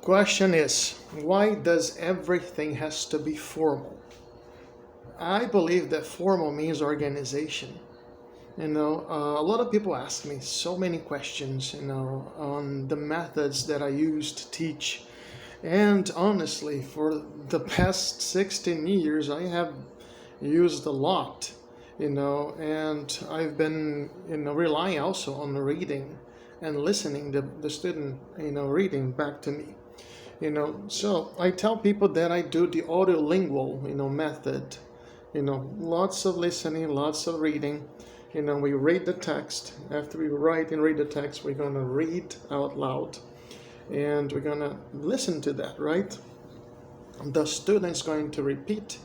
question is, why does everything has to be formal? I believe that formal means organization. A lot of people ask me so many questions, on the methods that I use to teach. And honestly, for the past 16 years, I have used a lot, and I've been, relying also on reading and listening the student, reading back to me. So I tell people that I do the audio-lingual, method. Lots of listening, lots of reading. We read the text. After we write and read the text, we're gonna read out loud, and we're gonna listen to that, right? The student's going to repeat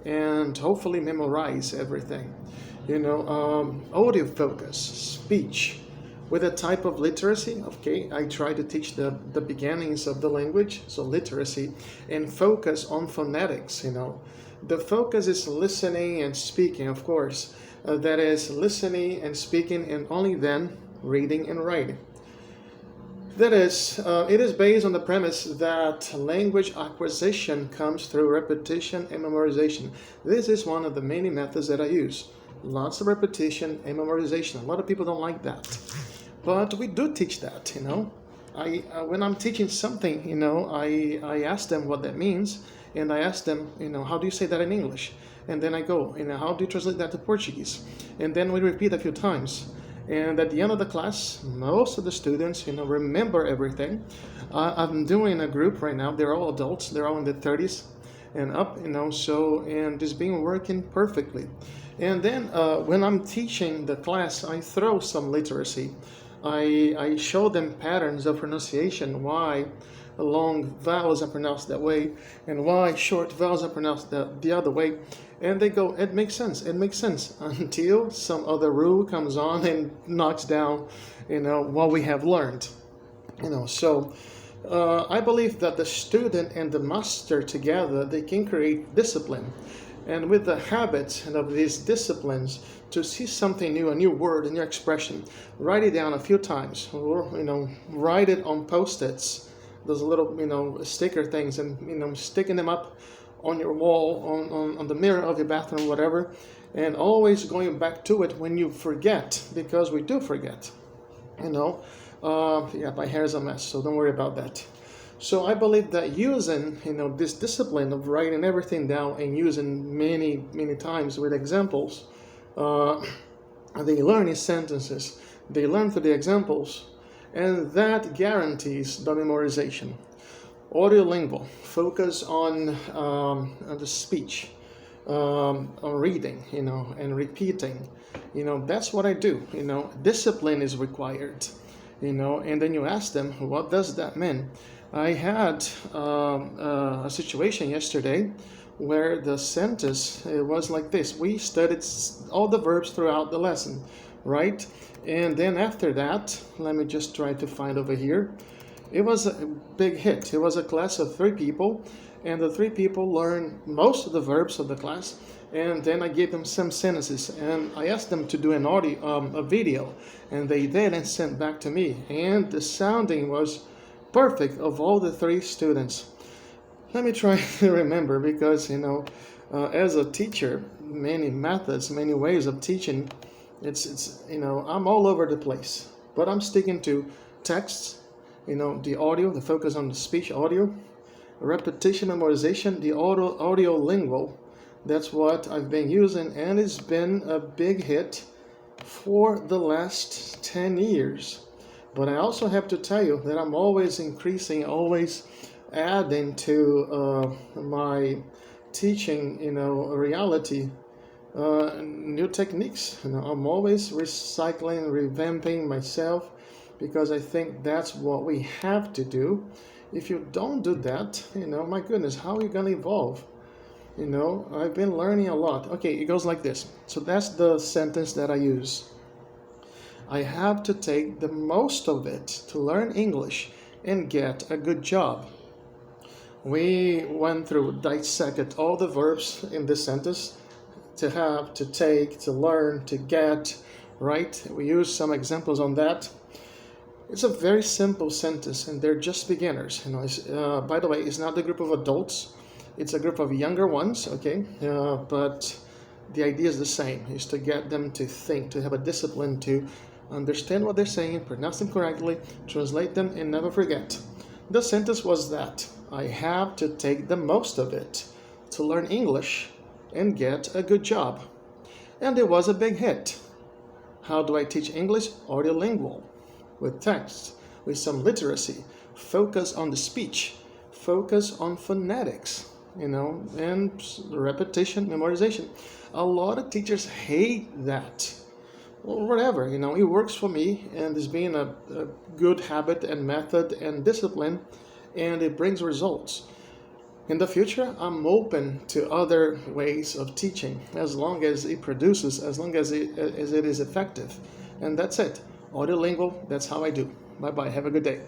and hopefully memorize everything. Audio focus, speech, with a type of literacy. Okay, I try to teach the beginnings of the language, so literacy, and focus on phonetics. The focus is listening and speaking, of course. That is listening and speaking, and only then reading and writing. That is, it is based on the premise that language acquisition comes through repetition and memorization. This is one of the many methods that I use. Lots of repetition and memorization. A lot of people don't like that, but we do teach that. When I'm teaching something, I ask them what that means, and I ask them, how do you say that in English? And then I go, how do you translate that to Portuguese? And then we repeat a few times. And at the end of the class, most of the students, remember everything. I'm doing a group right now. They're all adults. They're all in their 30s and up, and it's been working perfectly. And then when I'm teaching the class, I throw some literacy. I show them patterns of pronunciation, why long vowels are pronounced that way, and why short vowels are pronounced the other way. And they go, it makes sense, until some other rule comes on and knocks down, what we have learned. So I believe that the student and the master together, they can create discipline. And with the habits of these disciplines, to see something new, a new word, a new expression, write it down a few times, or, write it on Post-its, those little, sticker things, and, sticking them up on your wall, on the mirror of your bathroom, whatever, and always going back to it when you forget, because we do forget. My hair is a mess, so don't worry about that. So I believe that using, this discipline of writing everything down and using many, many times with examples, they learn in sentences, they learn through the examples, and that guarantees the memorization. Audio-lingual, focus on the speech, on reading, and repeating. That's what I do. Discipline is required. And then you ask them, what does that mean? I had a situation yesterday where the sentence was like this. We studied all the verbs throughout the lesson, right? And then after that, let me just try to find over here. It was a big hit. It was a class of 3 people, and the 3 people learned most of the verbs of the class. And then I gave them some sentences, and I asked them to do a video, and they did and sent back to me. And the sounding was perfect of all the 3 students. Let me try to remember, because as a teacher, many methods, many ways of teaching. It's I'm all over the place, but I'm sticking to texts. The audio, the focus on the speech audio, repetition, memorization, the audio-lingual. That's what I've been using, and it's been a big hit for the last 10 years. But I also have to tell you that I'm always increasing, always adding to my teaching, reality, new techniques. I'm always recycling, revamping myself, because I think that's what we have to do. If you don't do that, my goodness, how are you going to evolve? I've been learning a lot. Okay, it goes like this. So that's the sentence that I use. I have to take the most of it to learn English and get a good job. We went through, dissected all the verbs in this sentence: to have, to take, to learn, to get, right? We used some examples on that. It's a very simple sentence, and they're just beginners. By the way, it's not a group of adults; it's a group of younger ones. Okay, but the idea is the same: is to get them to think, to have a discipline, to understand what they're saying, pronounce them correctly, translate them, and never forget. The sentence was that I have to take the most of it to learn English and get a good job. And it was a big hit. How do I teach English? Audio-lingual, with text, with some literacy, focus on the speech, focus on phonetics, and repetition, memorization. A lot of teachers hate that. Or whatever, it works for me, and it's been a good habit and method and discipline, and it brings results. In the future, I'm open to other ways of teaching as long as it produces, as long as it is effective. And that's it. Audio-lingual, that's how I do. Bye bye. Have a good day.